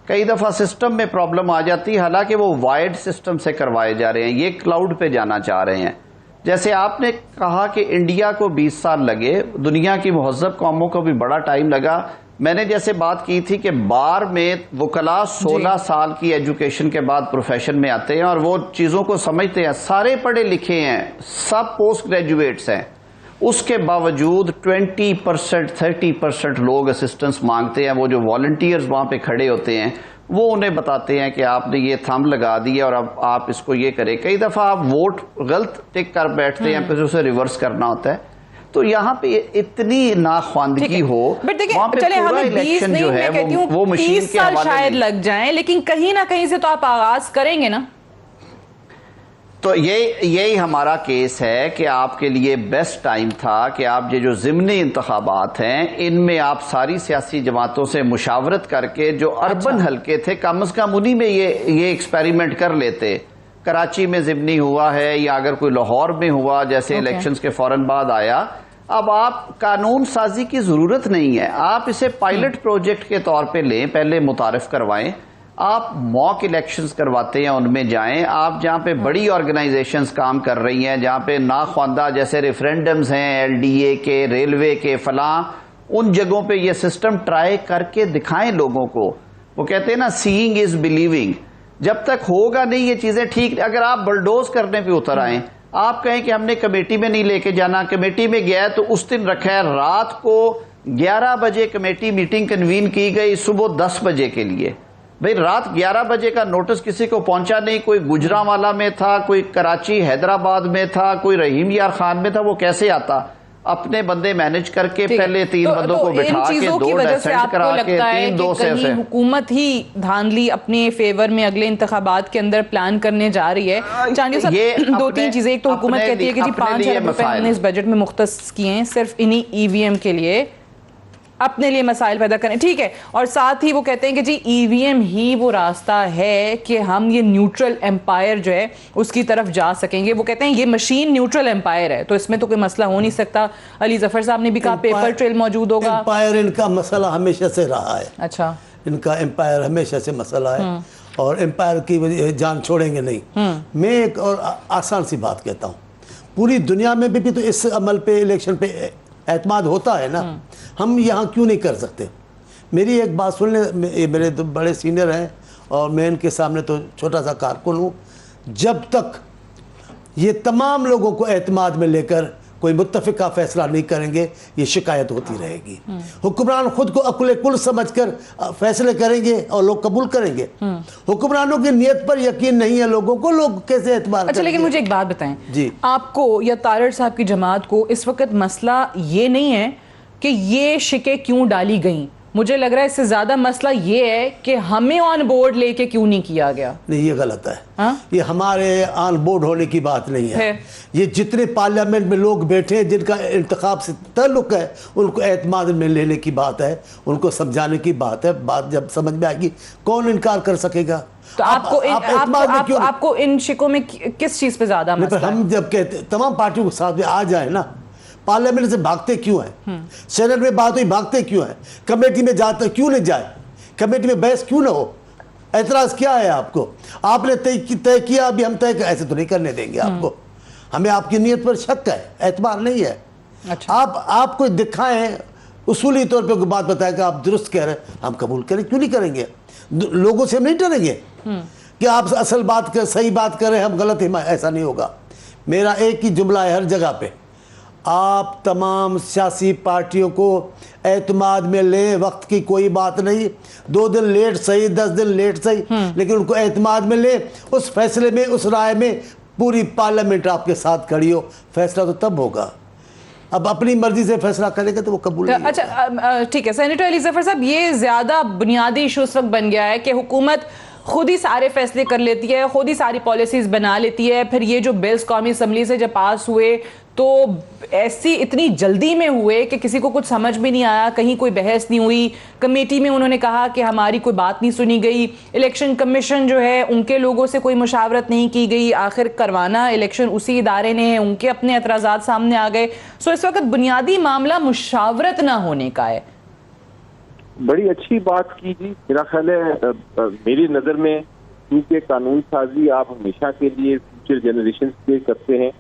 कई दफ़ा सिस्टम में प्रॉब्लम आ जाती है, हालांकि वो वायर्ड सिस्टम से करवाए जा रहे हैं, ये क्लाउड पे जाना चाह रहे हैं। जैसे आपने कहा कि इंडिया को 20 साल लगे, दुनिया की महज़ब कौमों को भी बड़ा टाइम लगा। मैंने जैसे बात की थी कि बार में वकला 16 साल की एजुकेशन के बाद प्रोफेशन में आते हैं और वो चीज़ों को समझते हैं, सारे पढ़े लिखे हैं, सब पोस्ट ग्रेजुएट्स हैं, उसके बावजूद 20% 30% लोग असिस्टेंस मांगते हैं। वो जो वॉलंटियर्स वहां पे खड़े होते हैं वो उन्हें बताते हैं कि आपने ये थंब लगा दिया और अब आप इसको ये करें। कई दफा आप वोट गलत टिक कर बैठते हैं, फिर उसे रिवर्स करना होता है। तो यहाँ पे इतनी नाख्वानदगी हो, वहां पे पूरा इलेक्शन जो है वो मशीन के हवाले
शायद लग जाए, लेकिन कहीं ना कहीं से तो आप आगाज करेंगे ना।
तो यही हमारा केस है कि आपके लिए बेस्ट टाइम था कि आप ये जो ज़िमनी इंतखाबात हैं इनमें आप सारी सियासी जमातों से मुशावरत करके जो अर्बन हल्के थे कम से कम उन्हीं में ये एक्सपेरिमेंट कर लेते। कराची में ज़िमनी हुआ है या अगर कोई लाहौर में हुआ जैसे इलेक्शंस के फौरन बाद आया। अब आप कानून साजी की जरूरत नहीं है, आप इसे पायलट प्रोजेक्ट के तौर पे लें, पहले मुतारिफ करवाएं। आप मॉक इलेक्शंस करवाते हैं, उनमें जाएं। आप जहां पे बड़ी ऑर्गेनाइजेशंस काम कर रही हैं, जहां पे नाख्वानदा जैसे रेफरेंडम्स हैं एलडीए के, रेलवे के, फलां, उन जगहों पे ये सिस्टम ट्राई करके दिखाएं लोगों को। वो कहते हैं ना, सीइंग इज बिलीविंग। जब तक होगा नहीं ये चीजें ठीक, अगर आप बलडोज करने पे उतर आए, आप कहें कि हमने कमेटी में नहीं लेके जाना, कमेटी में गया तो उस दिन रखा है रात को 11 बजे कमेटी मीटिंग कन्वीन की गई, सुबह 10 बजे के लिए। भाई रात 11 बजे का नोटिस किसी को पहुंचा नहीं, कोई गुजरांवाला में था, कोई कराची हैदराबाद में था, कोई रहीम यार खान में था, वो कैसे आता? अपने बंदे मैनेज करके पहले 3 बंदों को बिठा के 2 डेसेंट करा के 3 2 से
हुकूमत ही धांधली अपने फेवर में अगले इंतखाबात के अंदर प्लान करने जा रही है। चांडिया साहब, 2-3 चीजें। एक तो हुकूमत कहती है कि जी 5 अरब रुपए हमने इस बजट में मुख्तस किए हैं सिर्फ इन्हीं ईवीएम के लिए, अपने लिए मसाइल पैदा करें, ठीक है। और साथ ही वो कहते हैं कि जी ईवीएम ही वो रास्ता है कि हम ये न्यूट्रल एम्पायर जो है उसकी तरफ जा सकेंगे। वो कहते हैं ये मशीन न्यूट्रल एम्पायर है, तो इसमें तो कोई मसला हो नहीं सकता। अली जफर साहब ने भी कहा पेपर ट्रेल मौजूद होगा।
एम्पायर इनका मसला हमेशा से रहा है।
अच्छा,
इनका एम्पायर हमेशा से मसला है और एम्पायर की जान छोड़ेंगे नहीं। मैं एक और आसान सी बात कहता हूँ, पूरी दुनिया में भी तो इस अमल पे, इलेक्शन पे एतमाद होता है ना, हम यहाँ क्यों नहीं कर सकते? मेरी एक बात सुन ले, ये मेरे तो बड़े सीनियर हैं और मैं इनके सामने तो छोटा सा कारकुन हूँ। जब तक ये तमाम लोगों को एतमाद में लेकर कोई मुत्तफ़िका फैसला नहीं करेंगे, ये शिकायत होती रहेगी। हुक्मरान खुद को अकुल कुल समझकर फैसले करेंगे और लोग कबूल करेंगे। हुक्मरानों की नीयत पर यकीन नहीं है लोगों को, लोग कैसे एतबार
अच्छा, लेकिन मुझे एक बात बताएं
जी,
आपको या तारड़ साहब की जमात को इस वक्त मसला ये नहीं है कि ये शिके क्यों डाली गई, मुझे लग रहा है इससे ज्यादा मसला ये है कि हमें ऑन बोर्ड लेके क्यों नहीं किया गया।
नहीं, ये गलत है।
हाँ?
ये हमारे ऑन बोर्ड होने की बात नहीं है। ये जितने पार्लियामेंट में लोग बैठे हैं जिनका इंतखाब से ताल्लुक है, उनको एतमाद में लेने की बात है, उनको समझाने की बात है। बात जब समझ में आएगी कौन इनकार कर सकेगा?
तो आपको इन शिकों में किस चीज पे ज्यादा मसला है?
हम जब कहते तमाम पार्टियों के साथ में आ जाए ना, पार्लियामेंट से भागते क्यों हैं? सेनेट में बात हुई भागते क्यों हैं? कमेटी में जाते क्यों नहीं जाए? कमेटी में बहस क्यों ना हो? एतराज क्या है आपको? आपने तय किया, अभी हम तय ऐसे तो नहीं करने देंगे आपको। हमें आपकी नीयत पर शक है, एतबार नहीं है।
अच्छा।
आप कोई दिखाएं, उसूली तौर पे कोई बात बताएं कि आप दुरुस्त कह रहे हैं, हम कबूल करें, क्यों नहीं करेंगे? लोगों से हम नहीं डरेंगे कि आप असल बात कर, सही बात कर रहे हैं, हम गलत हैं, ऐसा नहीं होगा। मेरा एक ही जुमला है हर जगह पे, आप तमाम सियासी पार्टियों को एतमाद में लें, वक्त की कोई बात नहीं। 2 दिन लेट सही, 10 दिन लेट सही, लेकिन उनको एतमाद में लें। उस फैसले में, उस राय में पूरी पार्लियामेंट आपके साथ खड़ी हो, फैसला तो तब होगा। अब अपनी मर्जी से फैसला करेंगे तो वो कबूल नहीं।
अच्छा, ठीक है। सेनेटर अली जफर साहब, ये ज्यादा बुनियादी इशू उस वक्त बन गया है कि हुकूमत खुद ही सारे फैसले कर लेती है, खुद ही सारी पॉलिसीज बना लेती है, फिर ये जो बिल्स कौमी असम्बली से जब पास हुए तो ऐसी इतनी जल्दी में हुए कि किसी को कुछ समझ में नहीं आया, कहीं कोई बहस नहीं हुई। कमेटी में उन्होंने कहा कि हमारी कोई बात नहीं सुनी गई। इलेक्शन कमीशन जो है उनके लोगों से कोई मुशावरत नहीं की गई। आखिर करवाना इलेक्शन उसी इदारे ने है, उनके अपने एतराज़ात सामने आ गए। सो इस वक्त बुनियादी मामला मुशावरत ना होने का है।
बड़ी अच्छी बात की जी। मेरा ख्याल है मेरी नज़र में क्योंकि कानून साजी आप हमेशा के लिए फ्यूचर जनरेशन के करते हैं,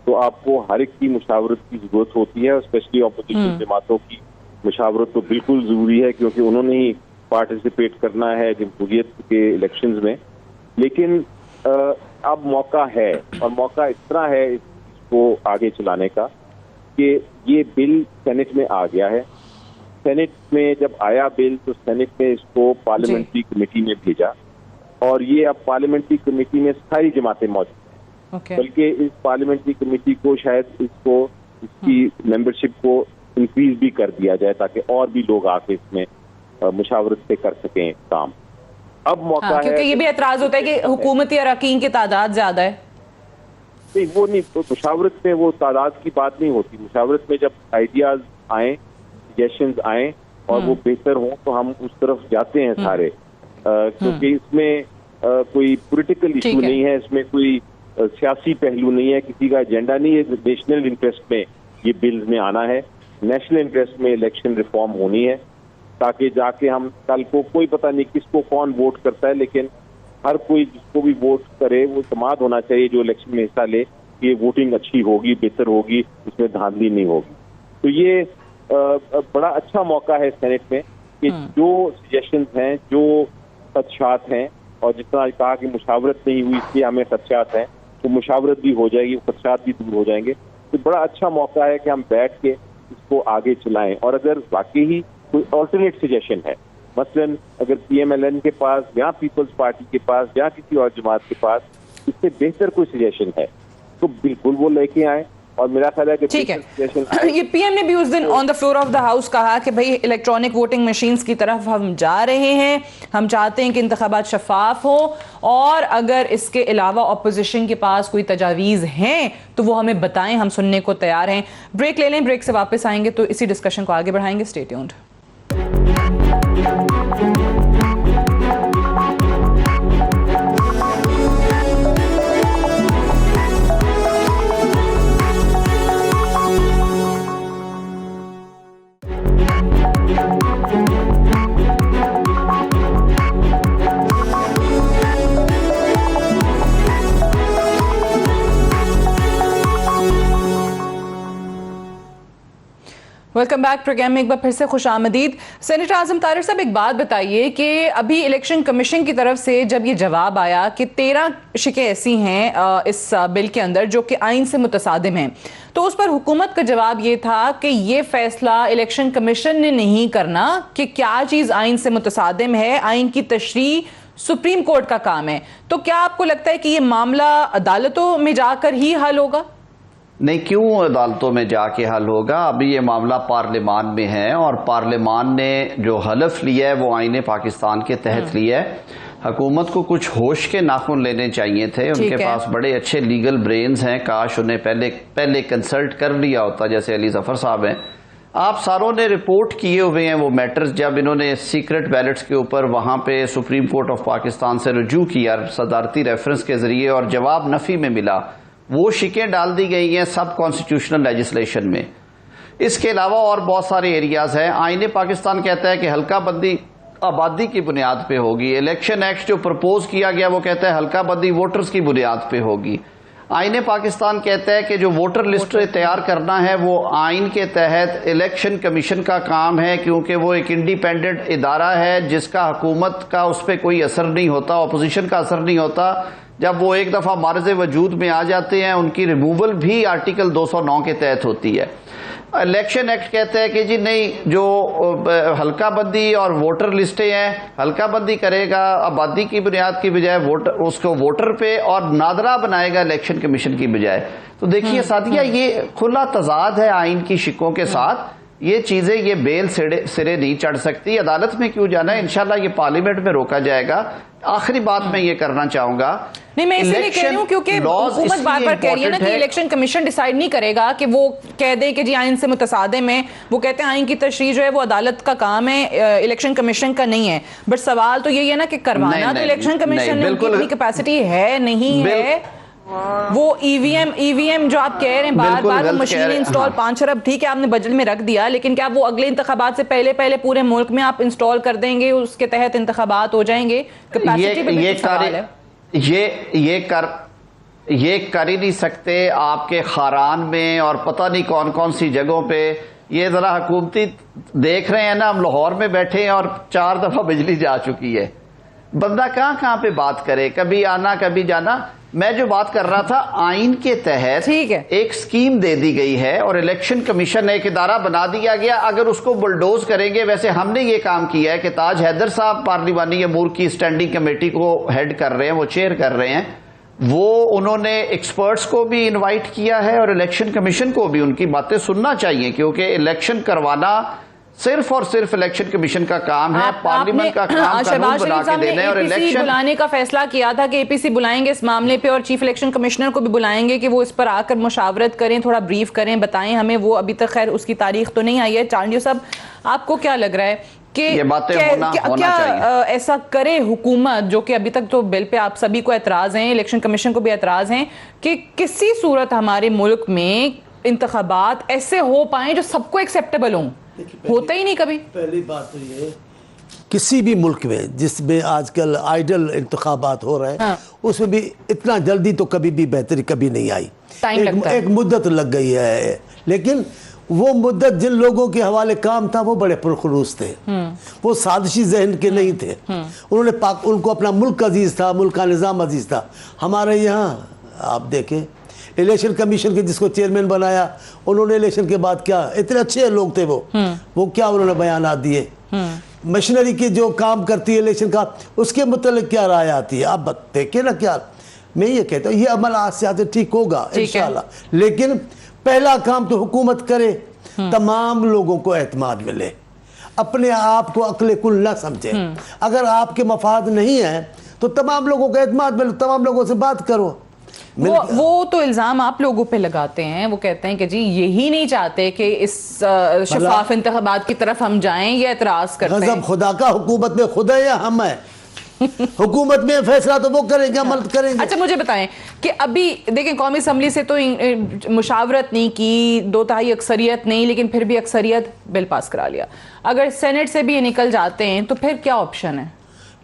तो आपको हर एक की मुशावरत की जरूरत होती है, स्पेशली ऑपोजिशन जमातों की मुशावरत तो बिल्कुल जरूरी है, क्योंकि उन्होंने ही पार्टिसिपेट करना है जमहूरियत के इलेक्शंस में। लेकिन अब मौका है, और मौका इस तरह है इसको आगे चलाने का कि ये बिल सेनेट में आ गया है। सेनेट में जब आया बिल तो सेनेट ने इसको पार्लियामेंट्री कमेटी में भेजा, और ये अब पार्लियामेंट्री कमेटी में सारी जमातें मौजूद हैं। बल्कि इस पार्लियामेंट्री कमेटी को शायद इसकी मेंबरशिप को इंक्रीज भी कर दिया जाए, ताकि और भी लोग आके इसमें मुशावरत से कर सकें काम। अब मौका है,
क्योंकि ये भी एतराज होता है कि हुकूमती अरकान की तादाद ज्यादा है।
नहीं, वो नहीं, तो मुशावरत में वो तादाद की बात नहीं होती। मुशावरत में जब आइडियाज आए, सजेशंस आए और वो बेहतर हों, तो हम उस तरफ जाते हैं सारे, क्योंकि इसमें कोई पॉलिटिकल इशू नहीं है, इसमें कोई सियासी पहलू नहीं है, किसी का एजेंडा नहीं है। नेशनल इंटरेस्ट में ये बिल्स में आना है, नेशनल इंटरेस्ट में इलेक्शन रिफॉर्म होनी है, ताकि जाके हम कल को कोई पता नहीं किसको कौन वोट करता है, लेकिन हर कोई जिसको भी वोट करे वो समाद होना चाहिए जो इलेक्शन में हिस्सा ले कि ये वोटिंग अच्छी होगी, बेहतर होगी, उसमें धांधली नहीं होगी। तो ये बड़ा अच्छा मौका है सेनेट में कि जो सजेशंस हैं, जो खदशात हैं, और जिस तरह कहा कि मुशावरत नहीं हुई इसलिए हमें खदशात हैं, तो मुशावरत भी हो जाएगी, खदशात भी दूर हो जाएंगे। तो बड़ा अच्छा मौका है कि हम बैठ के इसको आगे चलाएं। और अगर वाकई ही कोई ऑल्टरनेट सजेशन है, मसलन अगर PMLN के पास या पीपल्स पार्टी के पास या किसी और जमात के पास इससे बेहतर कोई सजेशन है, तो बिल्कुल वो लेके आए। और मेरा ख्याल है कि
ठीक है, ये PM ने भी उस दिन on the floor of the house कहा कि भाई इलेक्ट्रॉनिक वोटिंग मशीन्स की तरफ हम जा रहे हैं, हम चाहते हैं कि इंतखाबात शफाफ हो, और अगर इसके अलावा ऑपोजिशन के पास कोई तजावीज़ हैं तो वो हमें बताएं, हम सुनने को तैयार हैं। ब्रेक ले लें, ब्रेक से वापस आएंगे तो इसी डिस्कशन को आगे बढ़ाएंगे। Stay tuned. Welcome back programme में एक बार फिर से खुश आमदीद। सेनेटर आजम तारिर साहब, एक बात बताइए कि अभी इलेक्शन कमीशन की तरफ से जब ये जवाब आया कि 13 शिकें ऐसी हैं इस बिल के अंदर जो कि आइन से मुतसादिम हैं, तो उस पर हुकूमत का जवाब ये था कि ये फैसला इलेक्शन कमीशन ने नहीं करना कि क्या चीज़ आइन से मुतसादिम है, आइन की तशरीह सुप्रीम कोर्ट का काम है। तो क्या आपको लगता है कि ये मामला अदालतों में जाकर ही हल होगा?
नहीं, क्यों अदालतों में जाके हल होगा? अभी ये मामला पार्लियामान में है, और पार्लियामान ने जो हलफ लिया है वो आईने पाकिस्तान के तहत लिया है। हुकूमत को कुछ होश के नाखून लेने चाहिए थे, उनके पास बड़े अच्छे लीगल ब्रेन्स हैं, काश उन्हें पहले कंसल्ट कर लिया होता, जैसे अली जफर साहब हैं। आप सारों ने रिपोर्ट किए हुए हैं वो मैटर्स, जब इन्होंने सीक्रेट बैलेट्स के ऊपर वहां पे सुप्रीम कोर्ट ऑफ पाकिस्तान से रुजू किया सदारती रेफरेंस के जरिए, और जवाब नफी में मिला, वो शिकें डाल दी गई हैं सब कॉन्स्टिट्यूशनल लेजिस्लेशन में। इसके अलावा और बहुत सारे एरियाज हैं। आईने पाकिस्तान कहता है कि हल्का बंदी आबादी की बुनियाद पे होगी। इलेक्शन एक्ट जो प्रपोज किया गया वो कहता है हल्का बंदी वोटर्स की बुनियाद पे होगी। आईने पाकिस्तान कहता है कि जो वोटर लिस्ट तैयार करना है वो आइन के तहत इलेक्शन कमीशन का काम है, क्योंकि वो एक इंडिपेंडेंट इदारा है जिसका हुकूमत का उस पर कोई असर नहीं होता, अपोजिशन का असर नहीं होता। जब वो एक दफा मार्ज वजूद में आ जाते हैं, उनकी रिमूवल भी आर्टिकल 209 के तहत होती है। इलेक्शन एक्ट कहता है कि जी नहीं, जो हल्का बंदी और वोटर लिस्टें हैं, हल्का बंदी करेगा आबादी की बुनियाद की बजाय उसको वोटर पे, और नादरा बनाएगा इलेक्शन कमीशन की बजाय। तो देखिए साथिया, ये खुला तजाद है आइन की शिकों के साथ। ये चीजें, ये बेल सिरे नहीं चढ़ सकती। अदालत में क्यों जाना है, इंशाल्लाह ये पार्लियामेंट में रोका जाएगा। आखिरी बात मैं ये करना चाहूंगा,
नहीं मैं इसलिए कह रही हूँ क्योंकि हुकूमत बार बार कह रही है ना कि इलेक्शन कमीशन डिसाइड नहीं करेगा, कि वो कह दे कि जी आइन से मुतसादिम है। वो कहते हैं आइन की तशरीह जो है वो अदालत का काम है, इलेक्शन कमीशन का नहीं है। बट सवाल तो यही है ना कि करवाना तो इलेक्शन कमीशन ने, उनकी इतनी कैपेसिटी है नहीं है। वो ईवीएम जो आप कह रहे हैं बार बार, वो मशीन इंस्टॉल 5 अरब, ठीक है आपने बजट में रख दिया, लेकिन क्या वो अगले इंतखाबात से पहले पूरे मुल्क में आप इंस्टॉल कर देंगे, उसके तहत इंतखाबात हो जाएंगे? कैपेसिटी पे भी सवाल है।
ये कर ही नहीं सकते आपके खारान में और पता नहीं कौन कौन सी जगहों पे। ये जरा हुकूमती देख रहे हैं ना, हम लाहौर में बैठे हैं और 4 दफा बिजली जा चुकी है। बंदा कहां पे बात करे, कभी आना कभी जाना। मैं जो बात कर रहा था, आइन के तहत एक स्कीम दे दी गई है और इलेक्शन कमीशन ने एक इदारा बना दिया गया। अगर उसको बुलडोज करेंगे, वैसे हमने ये काम किया है कि ताज हैदर साहब पार्लिमानी अमूर की स्टैंडिंग कमेटी को हेड कर रहे हैं, वो चेयर कर रहे हैं। वो उन्होंने एक्सपर्ट्स को भी इनवाइट किया है और इलेक्शन कमीशन को भी उनकी बातें सुनना चाहिए, क्योंकि इलेक्शन करवाना सिर्फ और सिर्फ इलेक्शन कमीशन का काम है। पार्लियामेंट का काम कानून बना के देना है। और इलेक्शन
बुलाने का फैसला किया था कि एपीसी बुलाएंगे इस मामले पे, और चीफ इलेक्शन कमिश्नर को भी बुलाएंगे कि वो इस पर आकर मुशावरत करें, थोड़ा ब्रीफ करें, बताएं हमें। वो अभी तक खैर उसकी तारीख तो नहीं आई है। चांडियो साहब, आपको क्या लग रहा है कि
ये बातें होना चाहिए?
ऐसा करे हुकूमत, जो कि अभी तक तो बिल पे आप सभी को एतराज हैं, इलेक्शन कमीशन को भी एतराज हैं, कि किसी सूरत हमारे मुल्क में इंतखाबात ऐसे हो पाए जो सबको एक्सेप्टेबल हों? होता ही नहीं कभी।
पहली बात तो ये, किसी भी मुल्क में जिसमें आजकल आइडल इंतखाबात हो रहे हैं, हाँ। उसमें भी इतना जल्दी तो कभी भी बेहतरी कभी नहीं आई। एक मुद्दत लग गई है, लेकिन वो मुद्दत जिन लोगों के हवाले काम था वो बड़े पुरखुलूस थे, वो साजिशी जहन के नहीं थे। उन्होंने उनको अपना मुल्क अजीज था, मुल्क का निज़ाम अजीज था। हमारे यहाँ आप देखें, इलेक्शन कमीशन के जिसको चेयरमैन बनाया, उन्होंने इलेक्शन के बाद क्या, इतने अच्छे लोग थे वो क्या उन्होंने बयान दिए। मशीनरी की जो काम करती है इलेक्शन का, उसके मुतालिक क्या राय आती है, आप देखें ना। क्या मैं ये कहता हूँ, ये अमल आज से आते ठीक होगा इंशाल्लाह, लेकिन पहला काम तो हुकूमत करे, तमाम लोगों को एतमाद मिले, अपने आप को अक्ल कुल ना समझे। अगर आपके मफाद नहीं है तो तमाम लोगों को एतमाद मिले, तमाम लोगों से बात करो।
वो तो इल्जाम आप लोगों पे लगाते हैं, वो कहते हैं कि जी यही नहीं चाहते कि इस शफाफ इंतखाबात की तरफ हम जाएं, ये एतराज करते हैं।
खुदा का हुकूमत में खुदा या हम है हुकूमत में फैसला तो वो करेंगे, अमल करेंगे।
अच्छा मुझे बताएं कि अभी देखें, कौमी असम्बली से तो मुशावरत नहीं की, 2/3 अक्सरियत नहीं, लेकिन फिर भी अक्सरियत बिल पास करा लिया। अगर सेनेट से भी ये निकल जाते हैं तो फिर क्या ऑप्शन है?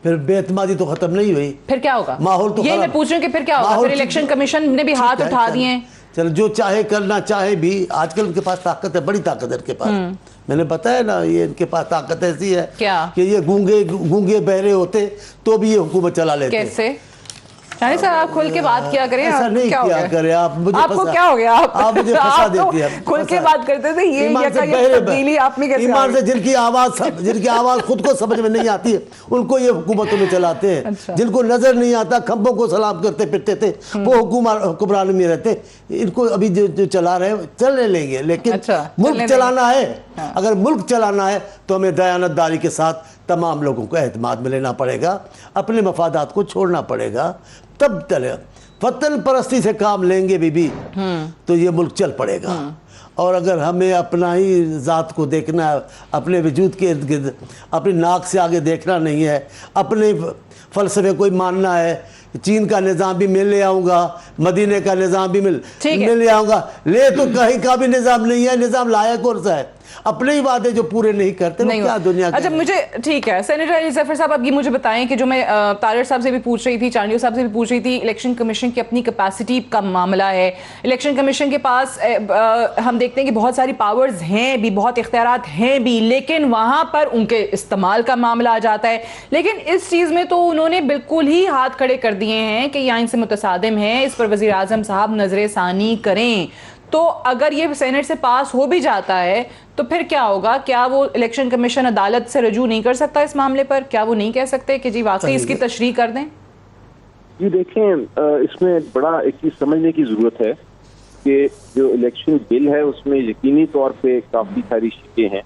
फिर बेतमादी तो खत्म नहीं हुई,
फिर क्या होगा?
माहौल तो
ये मैं पूछ रही हूँ कि फिर क्या होगा? फिर इलेक्शन कमीशन ने भी हाथ उठा दिए हैं।
चलो जो चाहे करना चाहे भी, आजकल उनके पास ताकत है, बड़ी ताकत है इनके पास। मैंने बताया ना, ये इनके पास ताकत ऐसी है
क्या? कि
ये गूंगे बहरे होते तो भी ये हुकूमत चला लेते।
कैसे? शानी साहब आप खुल के बात किया करें।
ऐसा नहीं किया करें आप, मुझे
आपको क्या हो गया?
आप मुझे फंसा देती हैं।
खुल के बात करते थे, ये तब्दीली आप में कैसे?
ईमान से जिनकी आवाज खुद को समझ में नहीं आती है, उनको ये हुकूमतों में चलाते हैं। अच्छा। जिनको नजर नहीं आता, खंभों को सलाम करते फिरते थे, वो हुक्मरान में रहते। इनको अभी जो चला रहे हैं चलने लेंगे, लेकिन मुल्क चलाना है। अगर मुल्क चलाना है तो हमें दयानतदारी के साथ तमाम लोगों को एतमाद में लेना पड़ेगा, अपने मफादात को छोड़ना पड़ेगा, तब चलेगा। वतन परस्ती से काम लेंगे बीबी तो ये मुल्क चल पड़ेगा। और अगर हमें अपना ही ज़ात को देखना है, अपने वजूद के इर्द गिर्द, अपनी नाक से आगे देखना नहीं है, अपने फ़लसफ़े को मानना है, चीन का निज़ाम भी मिल ले आऊँगा, मदीने का निज़ाम भी मिल ले आऊँगा, ले तो कहीं का भी निज़ाम नहीं है। निज़ाम लायक कौन सा है? अपने ही वादे जो पूरे नहीं करते नहीं क्या दुनिया।
अच्छा मुझे ठीक है, सेनेटर अली ज़फ़र साहब, अब ये मुझे बताएं कि जो मैं तारिर साहब से भी पूछ रही थी, चांडियो साहब से भी पूछ रही थी, इलेक्शन कमीशन की अपनी कैपेसिटी का मामला है। इलेक्शन कमीशन के पास हम देखते हैं कि बहुत सारी पावर्स हैं भी, बहुत इख्तियारात हैं भी, लेकिन वहाँ पर उनके इस्तेमाल का मामला आ जाता है। लेकिन इस चीज़ में तो उन्होंने बिल्कुल ही हाथ खड़े कर दिए हैं कि यह इनसे मुतसादिम है, इस पर वज़ीर आज़म साहब नजर सानी करें। तो अगर ये सेनेट से पास हो भी जाता है तो फिर क्या होगा? क्या वो इलेक्शन कमीशन अदालत से रजू नहीं कर सकता इस मामले पर? क्या वो नहीं कह सकते कि जी वाकई इसकी तशरीह कर दें?
जी देखें, इसमें बड़ा एक चीज समझने की जरूरत है कि जो इलेक्शन बिल है उसमें यकीनी तौर पे काफ़ी सारी शिकें हैं,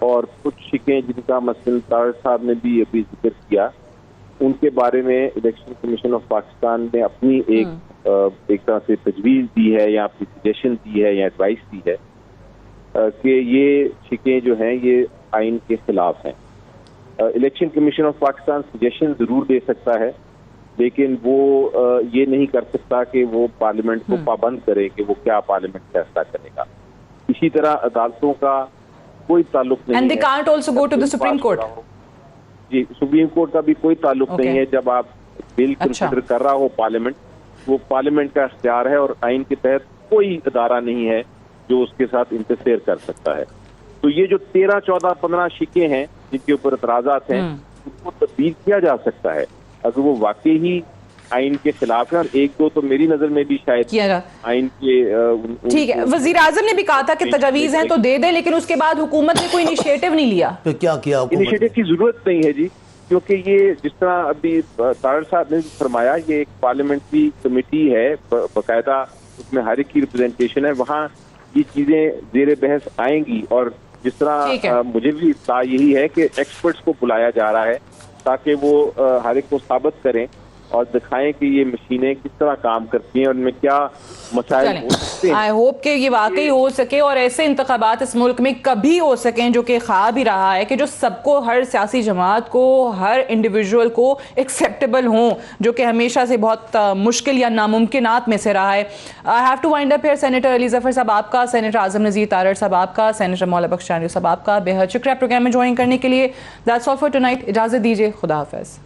और कुछ शिकें जिनका मसलन तारड़ साहब ने भी अभी जिक्र किया, उनके बारे में इलेक्शन कमीशन ऑफ पाकिस्तान ने अपनी एक तरह से तजवीज़ दी है या अपनी सजेशन दी है या एडवाइस दी है कि ये शिकें जो हैं ये आइन के खिलाफ हैं। Election commission of Pakistan suggestion ज़रूर दे सकता है, लेकिन वो ये नहीं कर सकता कि वो पार्लियामेंट को पाबंद करे कि वो क्या पार्लियामेंट फैसला करेगा। इसी तरह अदालतों का कोई ताल्लुक नहीं
And they
है।
can't also go to the Supreme Court.
जी, सुप्रीम कोर्ट का भी कोई ताल्लुक
Okay.
नहीं है। जब आप बिल
अच्छा।
कंसिडर कर रहा हो पार्लियामेंट, वो पार्लियामेंट का इख्तियार है और आइन के तहत कोई अदारा नहीं है जो उसके साथ इंटरफेयर कर सकता है। तो ये जो 13, 14, 15 शिकें हैं जिनके ऊपर एतराजात हैं, उनको तब्दील किया जा सकता है अगर वो वाकई ही आइन के खिलाफ है, और एक दो तो मेरी नजर में भी शायद
किया जा
आइन के
ठीक है। वजीर आजम ने भी कहा था कि तजावीज़ हैं तो दे दे, लेकिन उसके बाद हुकूमत ने कोई इनिशिएटिव नहीं लिया।
फिर क्या किया हुकूमत ने?
इनिशिएटिव की जरूरत नहीं है जी, क्योंकि ये जिस तरह अभी तारड़ साहब ने फरमाया, ये एक पार्लियामेंट्री कमेटी है बाकायदा, उसमें हर एक की रिप्रेजेंटेशन है, वहाँ ये चीजें जेर बहस आएंगी। और जिस तरह मुझे भी इत्तला यही है कि एक्सपर्ट्स को बुलाया जा रहा है ताकि वो हर एक को साबित करें और दिखाएं कि ये मशीनें किस तरह काम करती हैं और उनमें क्या मसाइल हो सकते हैं।
आई होप कि ये वाकई हो सके और ऐसे इंतखाबात इस मुल्क में कभी हो सकें जो कि ख्वाब ही रहा है कि जो सबको, हर सियासी जमात को, हर इंडिविजुअल को एक्सेप्टेबल हों, जो कि हमेशा से बहुत मुश्किल या नामुमकिनात में से रहा है। I have to wind up here. Senator Ali Zafar साहब आपका, सेनेटर आज़म नज़ीर तारड़ साहब आपका, सेनेटर मौला बख्श चांदनी साहब आपका बेहद शुक्रिया प्रोग्राम में ज्वाइन करने के लिए। That's all for tonight. इजाज़त दीजिए, खुदा हाफ़िज़।